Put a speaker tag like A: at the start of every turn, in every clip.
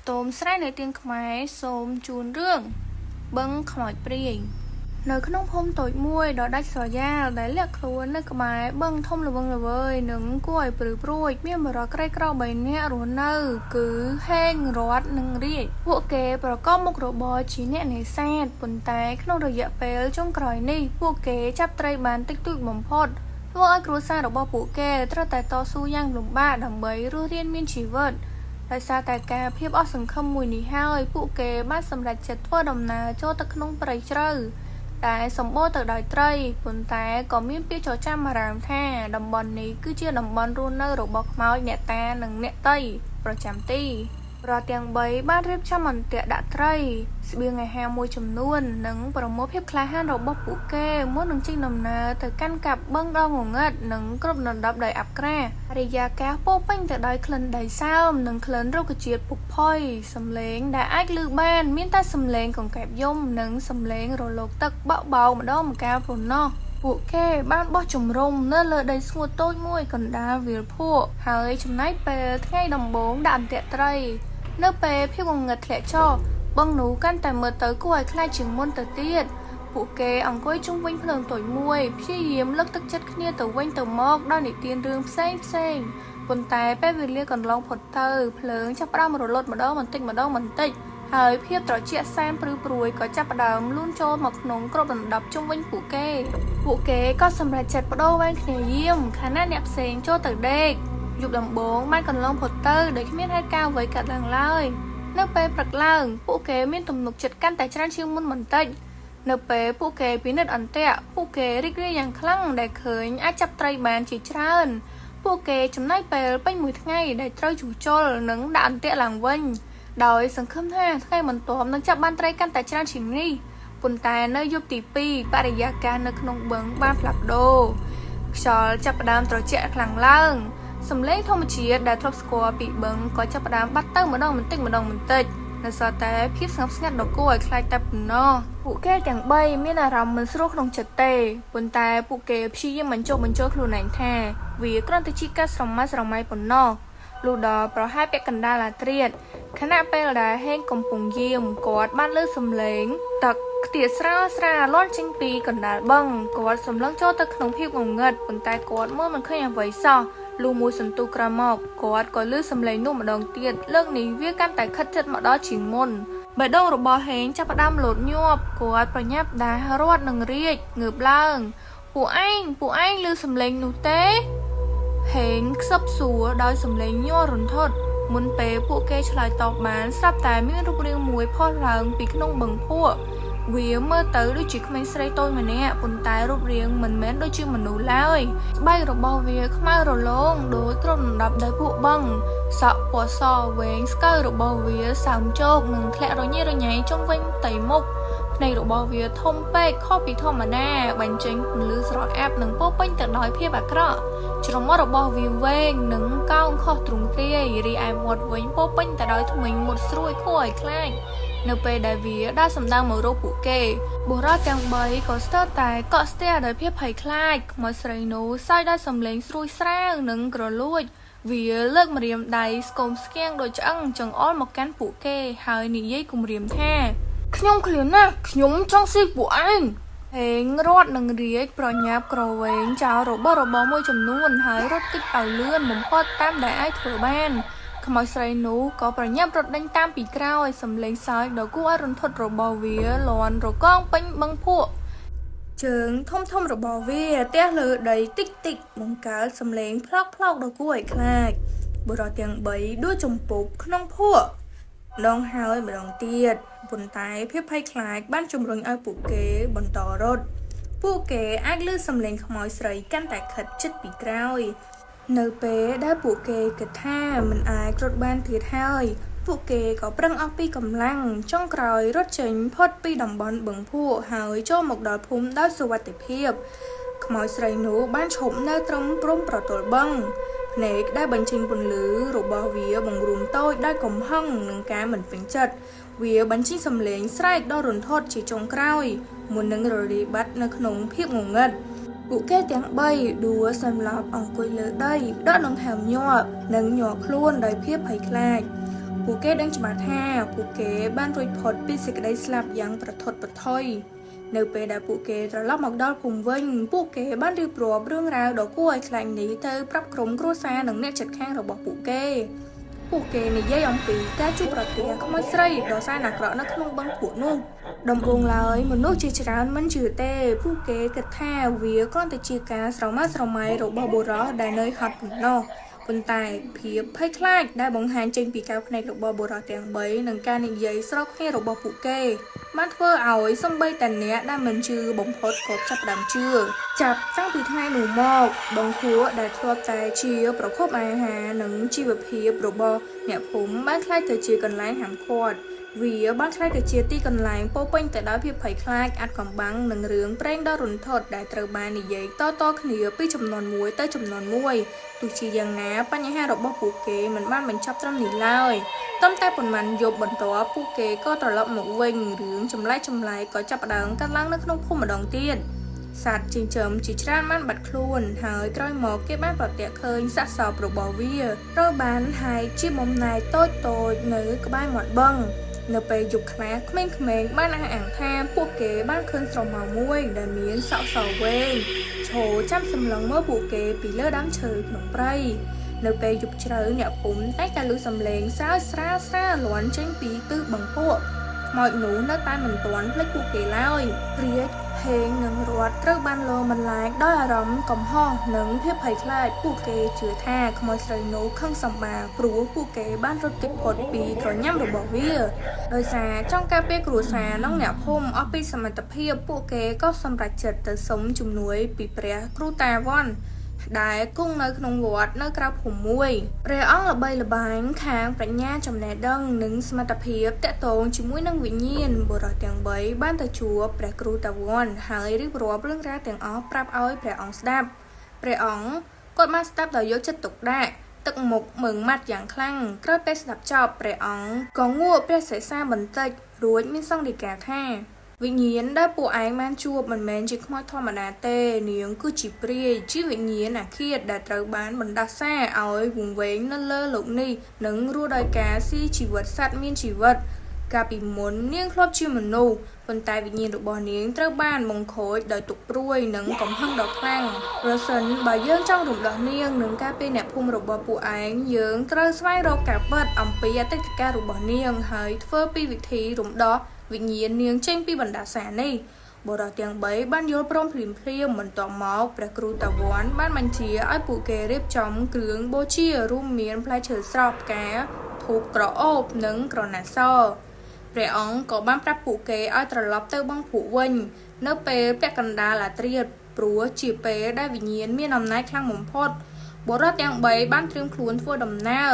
A: ខ្ទមស្រែនៅទៀងខ្មែរសូមជូនរឿងបឹងខ្មោចព្រាយនៅក្នុងភូមិតូចមួយដ៏ដាច់ស្រយាលដែលលាក់ខ្លួននៅក្បែរបឹងធំល្វឹងល្វើយនិងគួរឲ្យព្រឺព្រួចមានបរិយាក្រីក្រ3នាក់រស់នៅគឺហេងរតនិងរាជពួកគេប្រកបមុខរបរជាអ្នកនេសាទប៉ុន្តែក្នុងរយៈពេលចុងក្រោយនេះពួកគេចាប់ត្រីបានតិចតួចបំផុតធ្វើឲ្យគ្រួសាររបស់ពួកគេត្រូវតែតស៊ូយ៉ាងលំបាកដើម្បីរស់រានមានជីវិតដោយសារតែការភាពអស់សង្ឃឹមមួយនេះហើយពួកគេបានសម្រេចចិត្តធ្វើដំណើរចូលទៅក្នុងព្រៃជ្រៅតែសម្បូរទៅដោយត្រីប៉ុន្តែក៏មានពាក្យចចាមអារ៉ាមថាតំបន់នេះគឺជាតំបន់រស់នៅរបស់ខ្មោចអ្នកតានិងអ្នកតីប្រចាំទីរាល់ទាំង3បានរៀបចំអន្ទាក់ដាក់ត្រីស្បៀងអាហារមួយចំនួននិងប្រមូលភាពក្លាហានរបស់ពួកគេមុននឹងចេញដំណើរទៅកាន់កាប់បឹងដ៏ងងឹតនិងគ្រប់ដណ្ដប់ដោយអាប់ក្រាបរិយាកាសពោរពេញទៅដោយក្លិនដីសើមនិងក្លិនរុក្ខជាតិពុកផុយសំឡេងដែលអាចឮបានមានតែសំឡេងកង្កែបយំនិងសំឡេងរលកទឹកបក់បោកម្ដងម្កាលប៉ុណ្ណោះពួកគេបានបោះជំរំនៅលើដីស្ងួតតូចមួយកណ្ដាលវាលភក់ហើយចំណាយពេលថ្ងៃដំបូងដាក់អន្ទាក់ត្រីនៅពេលភាពងងឹតធ្លាក់ចុះបឹងនោះកាន់តែមើលទៅគួរឲ្យខ្លាចជាងមុនទៅទៀតពួកគេអង្គុយជុំវិញភ្លើងតូចមួយព្យាយាមលើកទឹកចិត្តគ្នាទៅវិញទៅមកដោយនិទានរឿងផ្សេងប៉ុន្តែពេលវេលាកន្លងផុតទៅភ្លើងចាប់ផ្ដើមរលត់ម្ដងបន្តិចហើយភាពត្រជាក់សែនព្រឺព្រួយក៏ចាប់ផ្ដើមលូនចូលមកក្នុងគ្រប់ដណ្ដប់ជុំវិញពួកគេក៏សម្រេចចិត្តបដូរវេនគ្នាយាមខណៈអ្នកផ្សេងចូលទៅដេកយប់ដំបូងបានកន្លងផុតទៅដោយគ្មានហេតុការណ៍អ្វីកើតឡើងឡើយនៅពេលព្រឹកឡើងពួកគេមានទំនុកចិត្តកាន់តែច្រើនជាងមុនបន្តិចនៅពេលពួកគេពិនិត្យអន្ទាក់ពួកគេរីករាយយ៉ាងខ្លាំងដែលឃើញអាចចាប់ត្រីបានជាច្រើនពួកគេចំណាយពេលពេញមួយថ្ងៃដែលត្រូវជួសជុលនិងដាក់អន្ទាក់ឡើងវិញដោយសង្ឃឹមថាថ្ងៃបន្ទាប់នឹងចាប់បានត្រីកាន់តែច្រើនជាងនេះប៉ុន្តែនៅយប់ទី2បរិយាកាសនៅក្នុងបឹងបានផ្លាស់ប្ដូរខ្យល់ចាប់ផ្ដើមត្រជាក់ខ្លាំងឡើងសំឡេងធម្មជាតិដែលធ្លាប់ស្គាល់ពីបឹងក៏ចាប់ផ្ដើមបាត់ទៅម្ដងបន្តិចនៅសល់តែភាពស្ងប់ស្ងាត់ដ៏គួរឲ្យខ្លាចតែប៉ុណ្ណោះពួកគេទាំង3មានអារម្មណ៍មិនស្រួលក្នុងចិត្តទេប៉ុន្តែពួកគេព្យាយាមបញ្ចុះបញ្ចូលខ្លួនឯងថាវាគ្រាន់តែជាការស្រម៉ៃប៉ុណ្ណោះលុះដល់ប្រហែលពាក់កណ្ដាលអាធ្រាត្រខណៈពេលដែលហេងកំពុងយាមគាត់បានលើសំឡេងទឹកខ្ទាតស្រាលលាន់ចេញពីកណ្ដាលបឹងគាត់សម្លឹងចូលទៅក្នុងភាពងងឹតប៉ុន្តែគាត់មើលមិនឃើញអ្វីសោះលុះមួយសន្ទុះក្រោយមកគាត់ក៏ឮសំឡេងនោះម្ដងទៀតលើកនេះវាកាន់តែខិតជិតមកដល់ជាងមុនបេះដូងរបស់ហេងចាប់ផ្ដើមលោតញាប់គាត់ប្រញាប់ដាស់រត់នឹងរាជងើបឡើងពួកឯងឮសំឡេងនោះទេហេងខ្សឹបសួរដោយសំឡេងញ័ររន្ធត់មុនពេលពួកគេឆ្លើយតបបានស្រាប់តែមានរូបរាងមួយផុសឡើងពីក្នុងបឹងភក់វាមើលទៅដូចជាក្មេងស្រីតូចម្នាក់ប៉ុន្តែរូបរាងមិនមែនដូចជាមនុស្សឡើយស្បែករបស់វាខ្មៅរលោងដូចគ្របដណ្ដប់ដោយភក់បឹងសក់ពណ៌សវែងស្កូវរបស់វាសើមជោកនិងធ្លាក់រញ៉េរញ៉ៃជុំវិញផ្ទៃមុខភ្នែករបស់វាធំពេកខុសពីធម្មតាបញ្ចេញពន្លឺស្រអាប់និងពោពេញទៅដោយភាពអាក្រក់ច្រមុះរបស់វាវែងនិងកោងខុសទ្រង់ទ្រាយរីឯមាត់វិញពោពេញទៅដោយធ្មេញមុតស្រួយគួរឲ្យខ្លាចនៅពេលដែលវាដើរសម្ដៅមករកពួកគេបុរសទាំង3ក៏ស្ទើរតែកក់ស្ទះដោយភាពភ័យខ្លាចខ្មោចស្រីនោះសើចដោយសំឡេងស្រួយស្រាវនិងក្រលួចវាលើកម្រាមដៃស្គមស្គាំងដូចឆ្អឹងចង្អុលមកកាន់ពួកគេហើយនិយាយគំរាមថាខ្ញុំឃ្លានណាស់ខ្ញុំចង់ស៊ីពួកឯងហេងរត់នឹងរាជប្រញាប់ក្រវែងចោលរបស់មួយចំនួនហើយរត់គេចឲ្យលឿនបំផុតតាមដែលអាចធ្វើបានខ្មោចស្រីនោះក៏ប្រញាប់រត់ដេញតាមពីក្រោយសំឡេងសើចដ៏គួរឲ្យរន្ធត់របស់វាលាន់រកងពេញបឹងភក់ជើងធំរបស់វាទះលើដីតិចបង្កើតសំឡេងផ្លោកដ៏គួរឲ្យខ្លាចបុរសទាំង3ដួលចំពុកក្នុងភក់ម្ដងហើយម្ដងទៀតប៉ុន្តែភាពភ័យខ្លាចបានជំរុញឲ្យពួកគេបន្តរត់ពួកគេអាចឮសំឡេងខ្មោចស្រីកាន់តែខិតជិតពីក្រោយនៅពេលដែលពួកគេគិតថាមិនអាចរត់បានទៀតហើយពួកគេក៏ប្រឹងអស់ពីកម្លាំងចុងក្រោយរត់ចេញផុតពីតំបន់បឹងភក់ហើយចូលមកដល់ភូមិដោយសុវត្ថិភាពខ្មោចស្រីនោះបានឈប់នៅត្រឹមព្រំប្រទល់បឹងភ្នែកដែលបញ្ចេញពន្លឺរបស់វាបង្រួមតូចដោយកំហឹងនិងការមិនពេញចិត្តវាបញ្ចេញសំឡេងស្រែកដ៏រន្ធត់ជាចុងក្រោយមុននឹងរលាយបាត់នៅក្នុងភាពងងឹតពួកគេទាំង3ដួលសម្លាប់អង្គុយលើដីដកដង្ហើមញាប់និងញ័រខ្លួនដោយភាពភ័យខ្លាច ពួកគេដឹងច្បាស់ថាពួកគេបានរួចផុតពីសេចក្តីស្លាប់យ៉ាងប្រថុតប្រថុយនៅពេលដែលពួកគេត្រឡប់មកដល់ភូមិវិញពួកគេបានរៀបរាប់រឿងរ៉ាវដ៏គួរឲ្យខ្លាចនេះទៅប្រាប់ក្រុមគ្រួសារនិងអ្នកជិតខាងរបស់ពួកគេនិយាយអំពីការជួបប្រទះខ្មោចស្រីដ៏សែនអាក្រក់នៅក្នុងបឹងភក់នោះដំបូងឡើយមនុស្សជាច្រើនមិនជឿទេពួកគេគិតថាវាគ្រាន់តែជាការស្រមើស្រមៃរបស់បុរសដែលនៅហត់ប៉ុណ្ណោះប៉ុន្តែភាពភ័យខ្លាចដែលបង្ហាញចេញពីកៅភ្នែករបស់បុរសទាំង3និងការនិយាយស្រោកគ្នារបស់ពួកគេបានធ្វើឲ្យសូម្បីតែអ្នកដែលមិនជឿបំផុតក៏ចាប់ផ្ដើមជឿចាប់តាំងពីថ្ងៃនោះមកបឹងភក់ដែលធ្លាប់តែជាប្រភពអាហារនិងជីវភាពរបស់អ្នកភូមិបានក្លាយទៅជាកន្លែងហាមឃាត់វាបានក្លាយទៅជាទីកន្លែងពោពេញទៅដោយភាពភ័យខ្លាចអាថ៌កំបាំងនិងរឿងព្រេងដ៏រន្ធត់ដែលត្រូវបាននិយាយតៗគ្នាពីចំនួនមួយទៅចំនួនមួយទោះជាយ៉ាងណាបញ្ហារបស់ពួកគេមិនបានបញ្ចប់ត្រឹមនេះឡើយត្រឹមតែប៉ុន្មានយប់បន្ទាប់ពួកគេក៏ត្រឡប់មកវិញរឿងចម្លែកក៏ចាប់ផ្ដើមកើតឡើងនៅក្នុងភូមិម្ដងទៀតសត្វចិញ្ចឹមជាច្រើនបានបាត់ខ្លួនហើយក្រោយមកគេបានប្រទះឃើញសាកសពរបស់វាត្រូវបានហែកជាបំណែកតូចនៅក្បែរមាត់បឹងនៅពេលយប់ខ្លះក្មេងៗបានអះអាងថាពួកគេបានឃើញស្រមោលមួយដែលមានសក់សវែងឈរចាំសម្លឹងមើលពួកគេពីលើដើមឈើក្នុងព្រៃនៅពេលយប់ជ្រៅអ្នកភូមិតែតែឮសំឡេងសើចស្រាលលាន់ចេញពីទិសបឹងភក់ខ្មោចនោះនៅតែមិនទាន់ភ្លេចពួកគេឡើយព្រាចហេងនិងរត់ត្រូវបានលងបន្លាចដោយអារម្មណ៍កំហុសនិងភាពភ័យខ្លាចពួកគេជឿថាខ្មោចស្រីនោះខឹងសម្បាព្រោះពួកគេបានរត់គេចផុតពីក្រញាំរបស់វាដោយសារចង់ការពារគ្រួសារនិងអ្នកភូមិអស់ពីសមត្ថភាពពួកគេក៏សម្រេចចិត្តទៅសុំជំនួយពីព្រះគ្រូតាវ៉ាន់ដែលគង់នៅក្នុងវត្តនៅក្រៅភូមិមួយព្រះអង្គល្បីល្បាញខាងប្រាជ្ញាចំណេះដឹងនិងសមត្ថភាពតាក់ទងជាមួយនឹងវិញ្ញាណបុរសទាំង3បានទៅជួបព្រះគ្រូតាវ៉ាន់ហើយរៀបរាប់រឿងរ៉ាវទាំងអស់ប្រាប់ឲ្យព្រះអង្គស្ដាប់ព្រះអង្គគាត់បានស្ដាប់ដោយយកចិត្តទុកដាក់ទឹកមុខមើងម៉ាត់យ៉ាងខ្លាំងក្រោយពេលស្ដាប់ចប់ព្រះអង្គក៏ងក់ព្រះសិក្សាបន្តិចរួចមានសង្ឃដីកាថាវិញ្ញាណដែលពួកឯងបានជួបមិនមែនជាខ្មោចធម្មតាទេនាងគឺជាព្រាយជាវិញ្ញាណអាឃាតដែលត្រូវបានបណ្ដាសាឲ្យវង្វេងនៅលើលោកនេះនិងរស់ដោយការស៊ីជីវិតសត្វមានជីវិតកាលពីមុននាងធ្លាប់ជាមនុស្សប៉ុន្តែវិញ្ញាណរបស់នាងត្រូវបានបង្ខូចដោយទុក្ខព្រួយនិងកំហឹងដ៏ខ្លាំងប្រសិនបើយើងចង់រំដោះនាងនិងការពារអ្នកភូមិរបស់ពួកឯងយើងត្រូវស្វែងរកការពិតអំពីអតីតកាលរបស់នាងហើយធ្វើពីវិធីរំដោះវិញ្ញាណនាងចេញពីបណ្ដាសានេះបុរសទាំង3បានយល់ព្រមភ្លាមបន្ទាប់មកព្រះគ្រូតាវ៉ាន់បានបញ្ជាឲ្យពួកគេរៀបចំគ្រឿងបូជារួមមានផ្លែឈើស្រស់ផ្កាធូបក្រអូបនិងក្រណាត់សព្រះអង្គក៏បានប្រាប់ពួកគេឲ្យត្រឡប់ទៅបឹងភក់វិញនៅពេលពាក់កណ្ដាលអាធ្រាត្រព្រោះជាពេលដែលវិញ្ញាណមានអំណាចខ្លាំងបំផុតបុរសទាំង3បានត្រៀមខ្លួនធ្វើដំណើរ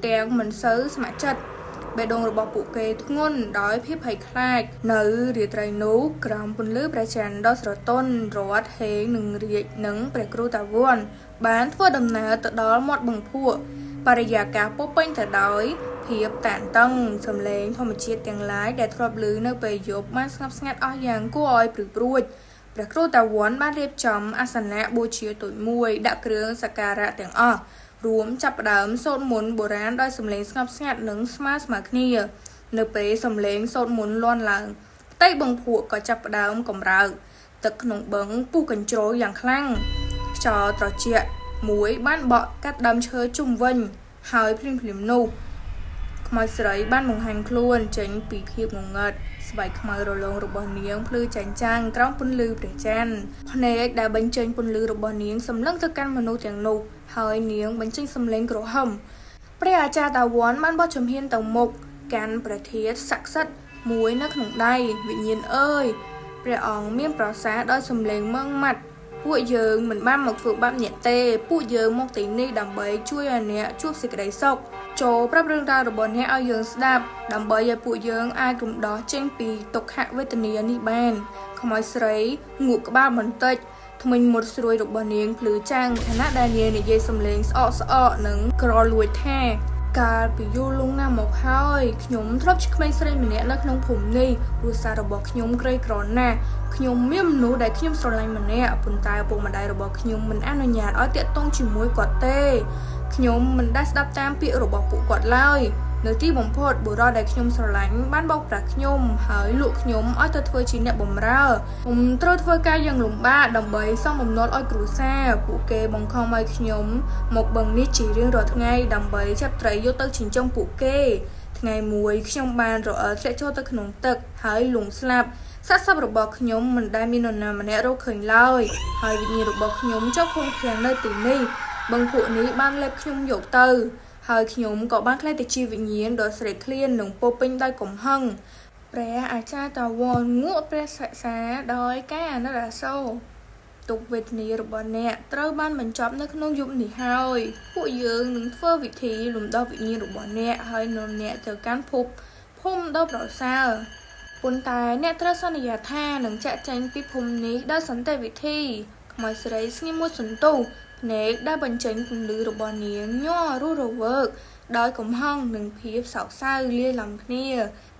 A: ទាំងមិនសូវស្ម័គ្រចិត្តបេះដូងរបស់ពួកគេធ្ងន់ដោយភាពភ័យខ្លាចនៅរាត្រីនោះក្រោមពន្លឺព្រះច័ន្ទដ៏ស្រទន់រត់ហេងនិងរាជនិងព្រះគ្រូតាវ៉ាន់បានធ្វើដំណើរទៅដល់មាត់បឹងភក់បរិយាកាសពោពេញទៅដោយភាពតានតឹងសំឡេងធម្មជាតិទាំងឡាយដែលធ្លាប់ឮនៅពេលយប់បានស្ងប់ស្ងាត់អស់យ៉ាងគួរឲ្យព្រឺព្រួចព្រះគ្រូតាវ៉ាន់បានរៀបចំអាសនៈបូជាតូចមួយដាក់គ្រឿងសក្ការៈទាំងអស់រួមចាប់ផ្ដើមសូត្រមន្តបុរាណដោយសំឡេងស្ងប់ស្ងាត់និងស្មើគ្នានៅពេលសំឡេងសូត្រមន្តលាន់ឡើងផ្ទៃបឹងភក់ក៏ចាប់ផ្ដើមកម្រើកទឹកក្នុងបឹងពុះកញ្ជ្រោលយ៉ាងខ្លាំងខ្យល់ត្រជាក់មួយបានបក់កាត់ដើមឈើជុំវិញហើយភ្លាមនោះខ្មោចស្រីបានបង្ហាញខ្លួនចេញពីភាពងងឹតស្បែកខ្មៅរលោងរបស់នាងភ្លឺចាញ់ចាំងក្រោមពន្លឺព្រះច័ន្ទភ្នែកដែលបញ្ចេញពន្លឺរបស់នាងសម្លឹងទៅកាន់មនុស្សទាំងនោះហើយនាងបញ្ចេញសំឡេងក្រហមព្រះអាចារ្យតាវ៉ាន់បានបោះជំហានទៅមុខកាន់ព្រះធាតុស័ក្តិសិទ្ធិមួយនៅក្នុងដៃវិញ្ញាណអើយព្រះអង្គមានប្រសាសន៍ដោយសំឡេងម៉ឺងម៉ាត់ពួកយើងមិនបានមកធ្វើបាបអ្នកទេពួកយើងមកទីនេះដើម្បីជួយឲ្យអ្នកជួបសេចក្តីសុខចូលប្រាប់រឿងរ៉ាវរបស់អ្នកឲ្យយើងស្ដាប់ដើម្បីឲ្យពួកយើងអាចរំដោះចេញពីទុក្ខវេទនានេះបានខ្មោចស្រីងក់ក្បាលបន្តិចធ្មេញមុតស្រួយរបស់នាងភ្លឺចាំងខណៈដែលនាងនិយាយសំឡេងស្អកនិងក្រលួចថាកាលពីយូរលង់ណាស់មកហើយខ្ញុំធ្លាប់ជាក្មេងស្រីម្នាក់នៅក្នុងភូមិនេះគ្រួសាររបស់ខ្ញុំក្រីក្រណាស់ខ្ញុំមានមនុស្សដែលខ្ញុំស្រឡាញ់ម្នាក់ប៉ុន្តែឪពុកម្ដាយរបស់ខ្ញុំមិនអនុញ្ញាតឲ្យតាក់ទងជាមួយគាត់ទេខ្ញុំមិនដែលស្ដាប់តាមពាក្យរបស់ពួកគាត់ឡើយ នៅទីបំផុតបុរសដែលខ្ញុំស្រឡាញ់បានបោកប្រាស់ខ្ញុំហើយលក់ខ្ញុំឲ្យទៅធ្វើជាអ្នកបម្រើខ្ញុំត្រូវធ្វើការយ៉ាងលំបាកដើម្បីសងបំណុលឲ្យគ្រួសារពួកគេបង្ខំឲ្យខ្ញុំមកបឹងនេះជារៀងរាល់ថ្ងៃដើម្បីចាប់ត្រីយកទៅចិញ្ចឹមពួកគេថ្ងៃមួយខ្ញុំបានរអិលធ្លាក់ចូលទៅក្នុងទឹកហើយលង់ស្លាប់សាកសពរបស់ខ្ញុំមិនដែលមាននរណាម្នាក់រកឃើញឡើយហើយវិញ្ញាណរបស់ខ្ញុំចុះឃុំឃាំងនៅទីនេះបឹងពួកនេះបានលេបខ្ញុំយកទៅហើយខ្ញុំក៏បានក្លាយទៅជាវិញ្ញាណដ៏ស្រេកឃ្លាននិងពោពេញដោយកំហឹងព្រះអាចារ្យតាវរងក់ព្រះសិក្សាដោយការអាណិតអាសូរទុក្ខវេទនារបស់អ្នកត្រូវបានបញ្ចប់នៅក្នុងយប់នេះហើយពួកយើងនឹងធ្វើវិធីលំដោះវិញ្ញាណរបស់អ្នកហើយនាំអ្នកទៅកាន់ភូមិដ៏ប្រសើរប៉ុន្តែអ្នកត្រូវសន្យាថានឹងចាក់ចែងពីភូមិនេះដោយសន្តិវិធីខ្មោចស្រីស្ងៀមមួយសន្ទុះភ្នែកដែលបញ្ចេញពន្លឺរបស់នាងញ័ររស់រវើកដោយកំហឹងនិងភាពសោកសៅលាយឡំគ្នា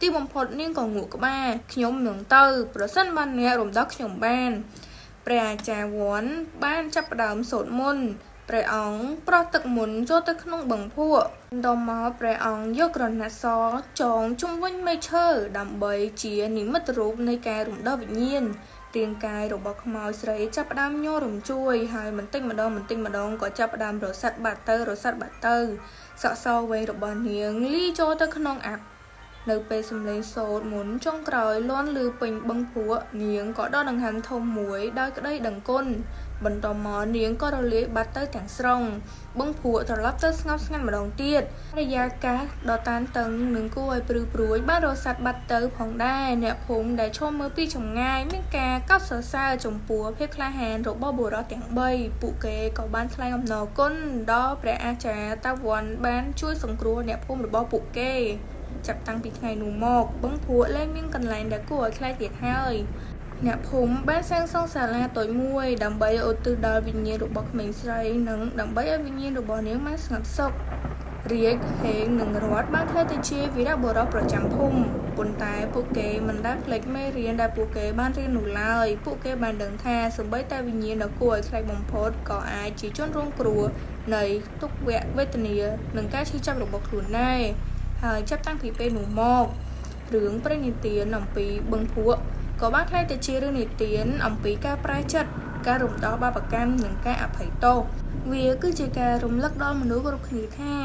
A: ទីបំផុតនាងក៏ងក់ក្បាលខ្ញុំនឹងទៅប្រសិនបើអ្នករំដោះខ្ញុំបានព្រះអាចារ្យវ័នបានចាប់ផ្ដើមសូត្រមន្តព្រះអង្គប្រោះទឹកមន្តចូលទៅក្នុងបឹងភក់បន្តមកព្រះអង្គយកក្រណាត់សចងជុំវិញមែកឈើដើម្បីជានិមិត្តរូបនៃការរំដោះវិញ្ញាណរាងកាយរបស់ខ្មោចស្រីចាប់ផ្ដើមញ័ររំជួយហើយបន្តិចម្ដងក៏ចាប់ផ្ដើមរសាត់បាត់ទៅសក់សវែងរបស់នាងលីចូលទៅក្នុងអាប់នៅពេលសំឡេងសូត្រមន្តចុងក្រោយលាន់ឮពេញបឹងភក់នាងក៏ដកដង្ហើមធំមួយដោយក្តីដឹងគុណបន្តមកនាងក៏រលាយបាត់ទៅទាំងស្រុងបឹងភក់ត្រឡប់ទៅស្ងប់ស្ងាត់ម្ដងទៀតរយៈកាលដ៏តានតឹងនិងគួរឲ្យព្រឺព្រួយបានរសាត់បាត់ទៅផងដែរអ្នកភូមិដែលឈរមើលពីចម្ងាយមានការកោតសរសើរចំពោះភាពក្លាហានរបស់បុរសទាំង3ពួកគេក៏បានថ្លែងអំណរគុណដល់ព្រះអាចារ្យតាវ័នបានជួយសង្គ្រោះអ្នកភូមិរបស់ពួកគេចាប់តាំងពីថ្ងៃនោះមកបឹងភក់លែងមានកន្លែងដែលគួរឲ្យខ្លាចទៀតហើយអ្នកភូមិបានសាងសង់សាលាតូចមួយដើម្បីឧទ្ទិសដល់វិញ្ញាណរបស់ក្មេងស្រីនិងដើម្បីឲ្យវិញ្ញាណរបស់នាងបានស្ងប់សុខរាជហេងនិងរតបានក្លាយទៅជាវីរបុរសប្រចាំភូមិប៉ុន្តែពួកគេមិនដែលភ្លេចមេរៀនដែលពួកគេបានរៀននោះឡើយពួកគេបានដឹងថាសូម្បីតែវិញ្ញាណដ៏គួរឲ្យខ្លាចបំផុតក៏អាចជាជនរងគ្រោះនៃទុក្ខវេទនានិងការឈឺចាប់របស់ខ្លួនដែរហើយចាប់តាំងពីពេលនោះមករឿងព្រេងនិទានអំពីបឹងភក់ក៏បានក្លាយទៅជារឿងនិទានអំពីការប្រែចិត្តការរំដោះបាបកម្មនិងការអភ័យទោសវាគឺជាការរំលឹកដល់មនុស្សគ្រប់គ្នាថា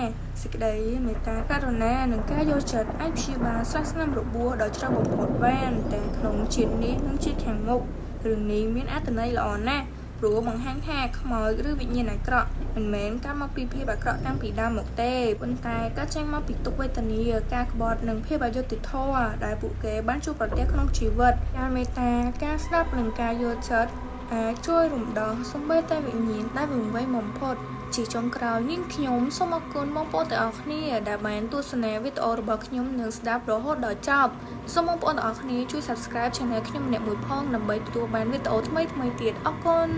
A: សេចក្តីមេត្តាករុណានិងការយកចិត្តអាចព្យាបាលស្លាប់ស្នាមរបួសដ៏ច្រើនបំផុតបានទាំងក្នុងជាតិនេះនិងជាតិខាងមុខរឿងនេះមានអត្ថន័យល្អណាស់ព្រោះបង្ហាញថាខ្មោចឬវិញ្ញាណអាក្រក់មិនមែនកើតមកពីភាពអាក្រក់តាំងពីដើមមកទេប៉ុន្តែកើតចេញមកពីទុក្ខវេទនាការក្បត់និងភាពអយុត្តិធម៌ដែលពួកគេបានជួបប្រទះក្នុងជីវិតការមេត្តាការស្ដាប់និងការយល់ចិត្តអាចជួយរំដោះសូម្បីតែវិញ្ញាណដែលវង្វេងបំផុតជាចុងក្រោយនាងខ្ញុំសូមអរគុណបងប្អូនទាំងអស់គ្នាដែលបានទស្សនាវីដេអូរបស់ខ្ញុំនិងស្ដាប់រហូតដល់ចប់សូមបងប្អូនទាំងអស់គ្នាជួយ Subscribe Channel ខ្ញុំម្នាក់មួយផងដើម្បីទទួលបានវីដេអូថ្មីៗទៀតអរគុណ